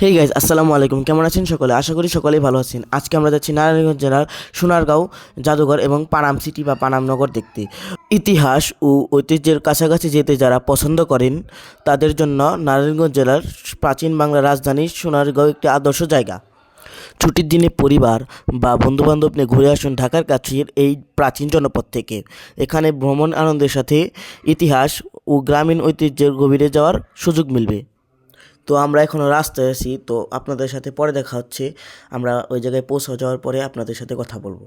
Hey guys, আসসালামু আলাইকুম। কেমন আছেন সকলে? আশা করি সকলেই ভালো আছেন। আজকে আমরা যাচ্ছি নারায়ণগঞ্জ জেলার সোনারগাঁও জাদুঘর এবং পানাম সিটি বা পানাম নগর দেখতে। ইতিহাস ও ঐতিহ্যের কাছাকাছি যেতে যারা পছন্দ করেন তাদের জন্য নারায়ণগঞ্জ জেলার প্রাচীন বাংলার রাজধানী সোনারগাঁও একটি আদর্শ জায়গা। ছুটির দিনে পরিবার বা বন্ধুবান্ধব নিয়ে ঘুরে আসুন ঢাকার কাছের এই প্রাচীন জনপদ থেকে। এখানে ভ্রমণ আনন্দের সাথে ইতিহাস ও গ্রামীণ ঐতিহ্যের গভীরে যাওয়ার সুযোগ মিলবে। তো আমরা এখনও রাস্তায় আছি, তো আপনাদের সাথে পরে দেখা হচ্ছে। আমরা ওই জায়গায় পৌঁছে যাওয়ার পরে আপনাদের সাথে কথা বলবো।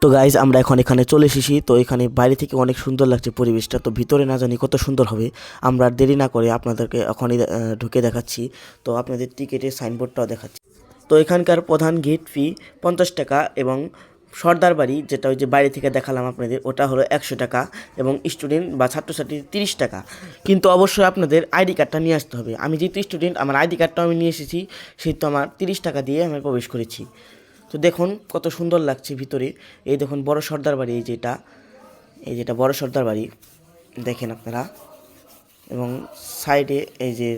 তো গাইজ, আমরা এখন এখানে চলে এসেছি। তো এখানে বাইরে থেকে অনেক সুন্দর লাগছে পরিবেশটা, তো ভিতরে না জানি কত সুন্দর হবে। আমরা আর দেরি না করে আপনাদেরকে এখনই ঢুকে দেখাচ্ছি। তো আপনাদের টিকিটের সাইনবোর্ডটাও দেখাচ্ছি। তো এখানকার প্রধান গেট ফি 50 টাকা এবং সর্দার বাড়ি, যেটা ওই যে বাইরে থেকে দেখালাম আপনাদের, ওটা হলো 100 টাকা এবং স্টুডেন্ট বা ছাত্রছাত্রী 30 টাকা। কিন্তু অবশ্যই আপনাদের আইডি কার্ডটা নিয়ে আসতে হবে। আমি যেহেতু স্টুডেন্ট, আমার আইডি কার্ডটাও আমি নিয়ে এসেছি, সেহেতু আমার 30 টাকা দিয়ে আমি প্রবেশ করেছি। তো দেখুন কত সুন্দর লাগছে ভিতরে। এই দেখুন বড় সর্দার বাড়ি, এই যেটা বড় সর্দার বাড়ি দেখেন আপনারা। এবং সাইডে এই যে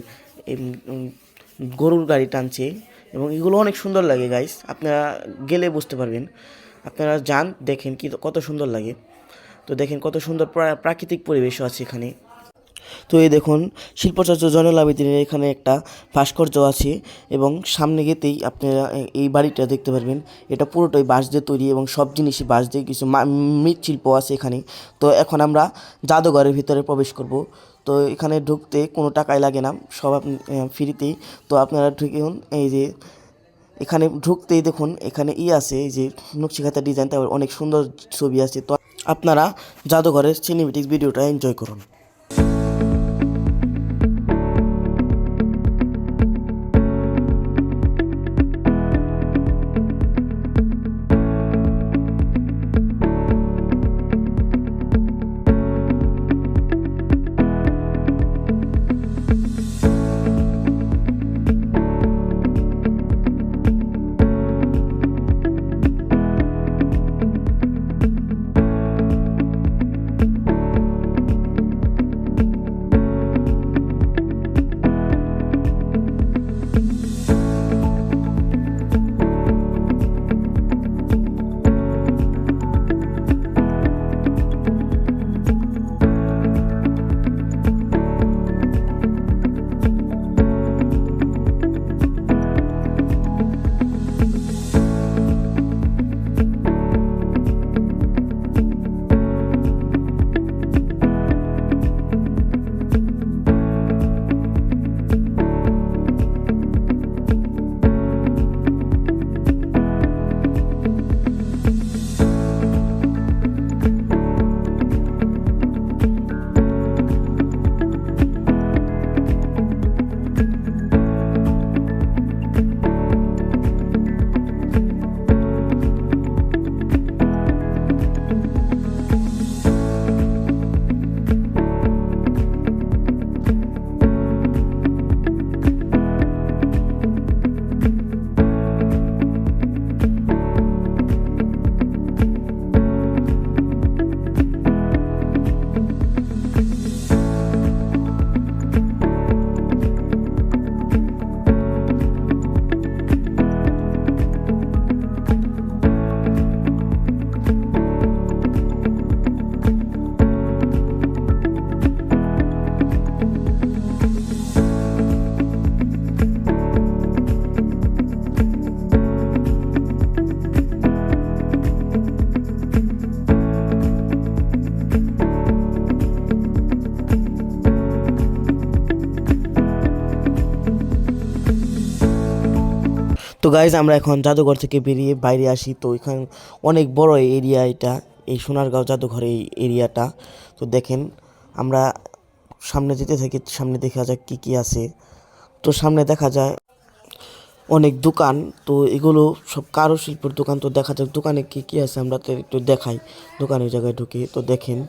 গরুর গাড়ি টানছে এবং এগুলো অনেক সুন্দর লাগে গাইস। আপনারা গেলে বুঝতে পারবেন। আপনারা যান, দেখেন কি কত সুন্দর লাগে। তো দেখেন কত সুন্দর প্রাকৃতিক পরিবেশও আছে এখানে। তো এই দেখুন শিল্পাচার্য জয়নুল আবেদিনের এখানে একটা ভাস্কর্য আছে এবং সামনে গেতেই আপনারা এই বাড়িটা দেখতে পারবেন। এটা পুরোটাই বাঁশ দিয়ে তৈরি এবং সব জিনিসই বাঁশ দিয়ে, কিছু মৃৎশিল্প আছে এখানে। তো এখন আমরা জাদুঘরের ভিতরে প্রবেশ করব। তো এখানে ঢুকতে কোনো টাকাই লাগে না, সব আপনি ফ্রিতেই। তো আপনারা ঢুকুন। এই যে এখানে ঢুকতেই দেখুন এখানে আছে, এই যে নকশিকাঁথা ডিজাইন, তারপর অনেক সুন্দর ছবি আছে। তো আপনারা জাদুঘরের সিনেমেটিক ভিডিওটা এনজয় করুন। তো গাইজ, আমরা এখন জাদুঘর থেকে বেরিয়ে বাইরে আসি। তো এখানে অনেক বড় এরিয়া, এটা এই সোনারগাঁও জাদুঘর এই এরিয়াটা। তো দেখেন আমরা সামনে যেতে থাকি, সামনে দেখা যাক কী কী আছে। তো সামনে দেখা যায় অনেক দোকান। তো এগুলো সব কারুশিল্পের দোকান। তো দেখা যাক দোকানে কি কি আছে, আমরা তো একটু দেখাই। দোকানের জায়গায় ঢুকি তো দেখেন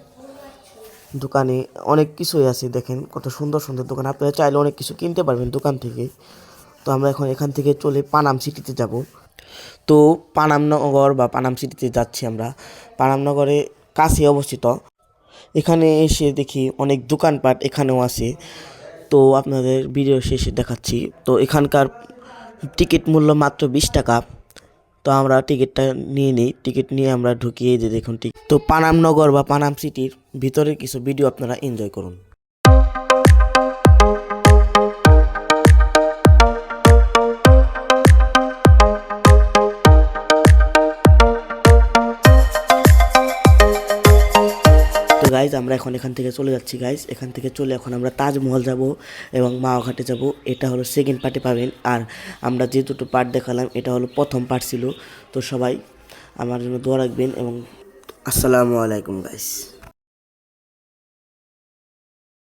দোকানে অনেক কিছুই আছে। দেখেন কত সুন্দর সুন্দর দোকান, আপনারা চাইলে অনেক কিছু কিনতে পারবেন দোকান থেকে। তো আমরা এখন এখান থেকে চলে পানাম সিটিতে যাব। তো পানামনগর বা পানাম সিটিতে যাচ্ছি আমরা। পানামনগরে কাছে অবস্থিত। এখানে এসে দেখি অনেক দোকানপাট এখানেও আছে। তো আপনাদের ভিডিও শেষে দেখাচ্ছি। তো এখানকার টিকিট মূল্য মাত্র 20 টাকা। তো আমরা টিকিটটা নিয়ে নিই, টিকিট নিয়ে আমরা ঢুকিয়ে যে দেখুন টিকিট। তো পানামনগর বা পানাম সিটির ভিতরের কিছু ভিডিও আপনারা এনজয় করুন। তো গাইজ আমরা এখন এখান থেকে চলে যাচ্ছি গাইজ। এখান থেকে চলে এখন আমরা তাজমহল যাব এবং মাওঘাটে যাব। এটা হলো সেকেন্ড পার্টে পাবেন। আর আমরা যে দুটো পার্ট দেখালাম এটা হলো প্রথম পার্ট ছিল। তো সবাই আমার জন্য দোয়া রাখবেন এবং আসসালামু আলাইকুম গাইজ।